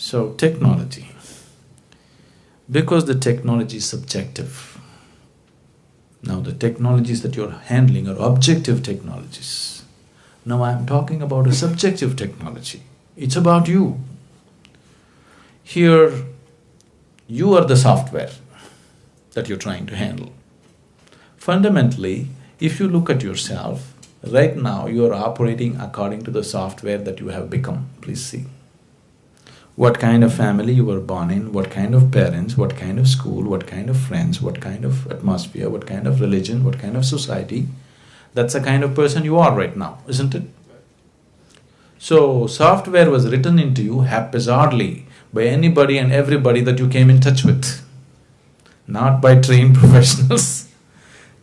So, technology. Because the technology is subjective. Now, the technologies that you're handling are objective technologies. Now, I'm talking about a subjective technology. It's about you. Here, you are the software that you're trying to handle. Fundamentally, if you look at yourself, right now you are operating according to the software that you have become. Please see. What kind of family you were born in, what kind of parents, what kind of school, what kind of friends, what kind of atmosphere, what kind of religion, what kind of society. That's the kind of person you are right now, isn't it? So, software was written into you haphazardly by anybody and everybody that you came in touch with. Not by trained professionals.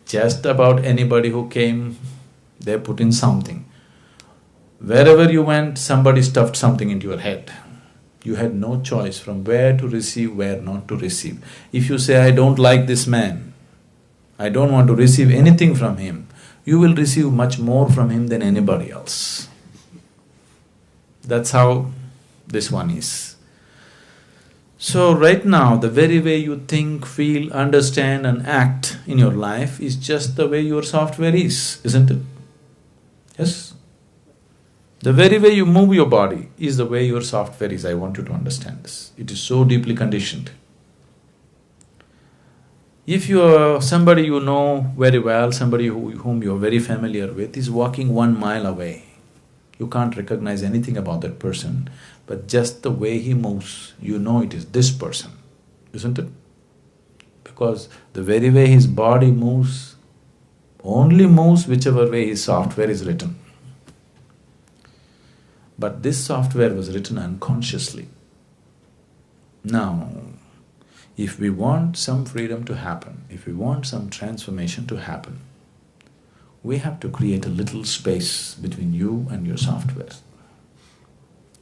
Just about anybody who came, they put in something. Wherever you went, somebody stuffed something into your head. You had no choice from where to receive, where not to receive. If you say, I don't like this man, I don't want to receive anything from him, you will receive much more from him than anybody else. That's how this one is. So right now, the very way you think, feel, understand and act in your life is just the way your software is, isn't it? Yes? The very way you move your body is the way your software is. I want you to understand this. It is so deeply conditioned. If you are somebody you know very well, somebody whom you are very familiar with is walking 1 mile away, you can't recognize anything about that person, but just the way he moves, you know it is this person, isn't it? Because the very way his body moves, only moves whichever way his software is written. But this software was written unconsciously. Now, if we want some freedom to happen, if we want some transformation to happen, we have to create a little space between you and your software.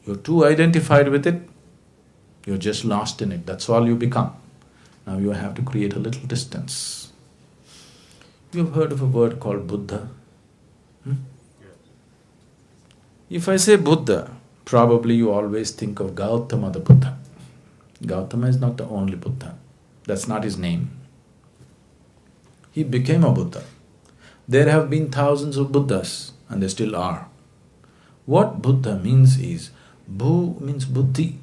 You're too identified with it, you're just lost in it, that's all you become. Now you have to create a little distance. You've heard of a word called Buddha? If I say Buddha, probably you always think of Gautama the Buddha. Gautama is not the only Buddha, that's not his name. He became a Buddha. There have been thousands of Buddhas, and there still are. What Buddha means is, Bu means buddhi,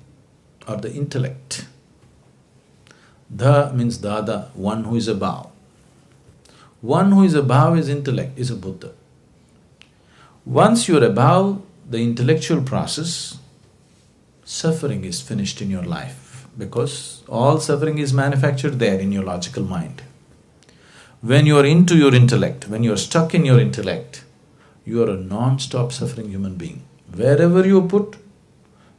or the intellect. Da means dada, one who is above. One who is above his intellect is a Buddha. Once you're above the intellectual process, suffering is finished in your life, because all suffering is manufactured there in your logical mind. When you are into your intellect, when you are stuck in your intellect, you are a non-stop suffering human being. Wherever you put,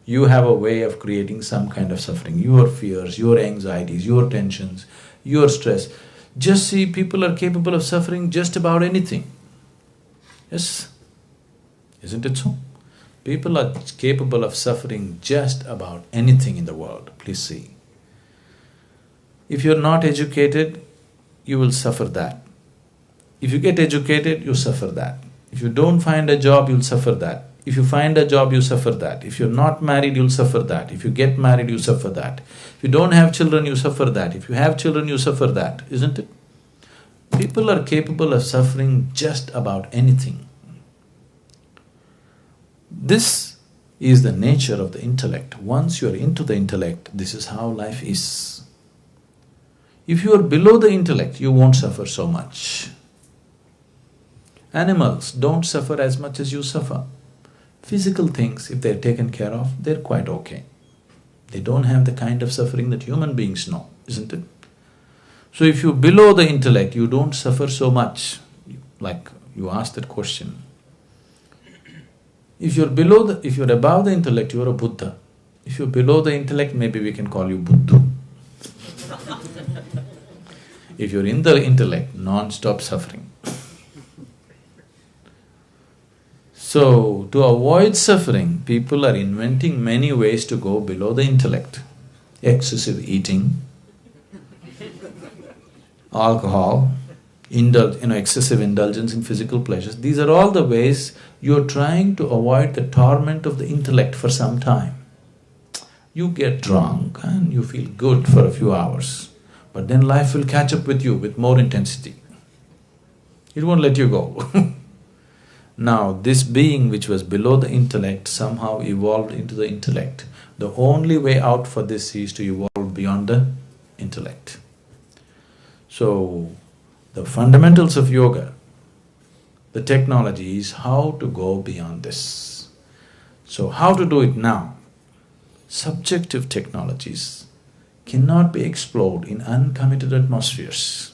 you have a way of creating some kind of suffering. Your fears, your anxieties, your tensions, your stress. Just see, people are capable of suffering just about anything. Yes? Isn't it so? People are capable of suffering just about anything in the world. Please see. If you're not educated, you will suffer that. If you get educated, you suffer that. If you don't find a job, you'll suffer that. If you find a job, you suffer that. If you're not married, you'll suffer that. If you get married, you suffer that. If you don't have children, you suffer that. If you have children, you suffer that, isn't it? People are capable of suffering just about anything. This is the nature of the intellect. Once you are into the intellect, this is how life is. If you are below the intellect, you won't suffer so much. Animals don't suffer as much as you suffer. Physical things, if they're taken care of, they're quite okay. They don't have the kind of suffering that human beings know, isn't it? So if you're below the intellect, you don't suffer so much. Like you asked that question. If you're above the intellect, you're a Buddha. If you're below the intellect, maybe we can call you Buddha. If you're in the intellect, non-stop suffering. So, to avoid suffering, people are inventing many ways to go below the intellect. Excessive eating, alcohol, excessive indulgence in physical pleasures. These are all the ways you're trying to avoid the torment of the intellect for some time. You get drunk and you feel good for a few hours, but then life will catch up with you with more intensity. It won't let you go. Now, this being which was below the intellect somehow evolved into the intellect. The only way out for this is to evolve beyond the intellect. So, the fundamentals of yoga, the technology is how to go beyond this. So, how to do it now? Subjective technologies cannot be explored in uncommitted atmospheres.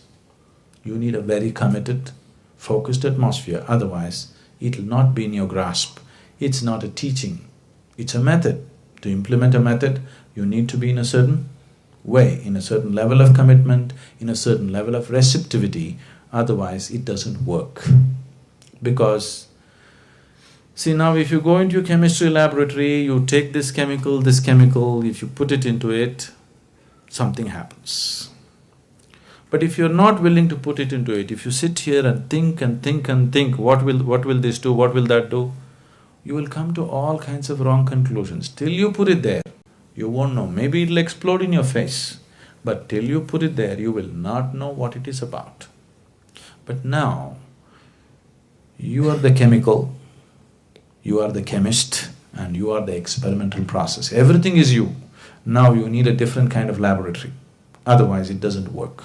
You need a very committed, focused atmosphere, otherwise it will not be in your grasp. It's not a teaching, it's a method. To implement a method, you need to be in a certain way, in a certain level of commitment, in a certain level of receptivity, otherwise it doesn't work. Because, see, now if you go into a chemistry laboratory, you take this chemical, if you put it into it, something happens. But if you're not willing to put it into it, if you sit here and think and think and think, what will this do, what will that do, you will come to all kinds of wrong conclusions. Till you put it there, you won't know. Maybe it'll explode in your face, but till you put it there, you will not know what it is about. But now, you are the chemical, you are the chemist, and you are the experimental process. Everything is you. Now you need a different kind of laboratory, otherwise it doesn't work.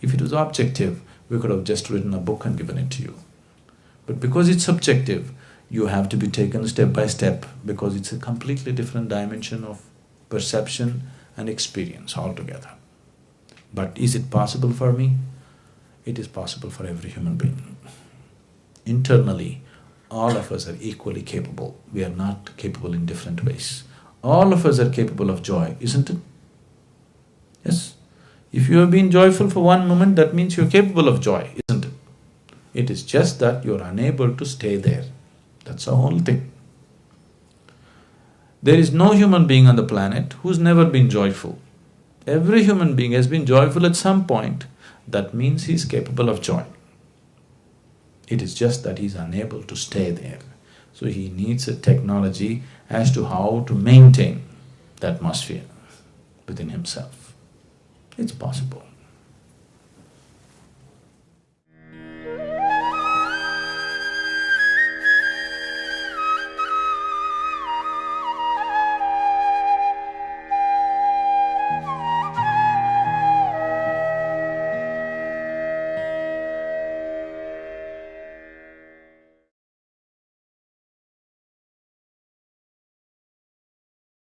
If it was objective, we could have just written a book and given it to you. But because it's subjective, you have to be taken step by step, because it's a completely different dimension of perception and experience altogether. But is it possible for me? It is possible for every human being. Internally, all of us are equally capable. We are not capable in different ways. All of us are capable of joy, isn't it? Yes? If you have been joyful for one moment, that means you're capable of joy, isn't it? It is just that you're unable to stay there. That's the whole thing. There is no human being on the planet who's never been joyful. Every human being has been joyful at some point. That means he's capable of joy. It is just that he's unable to stay there. So he needs a technology as to how to maintain the atmosphere within himself. It's possible.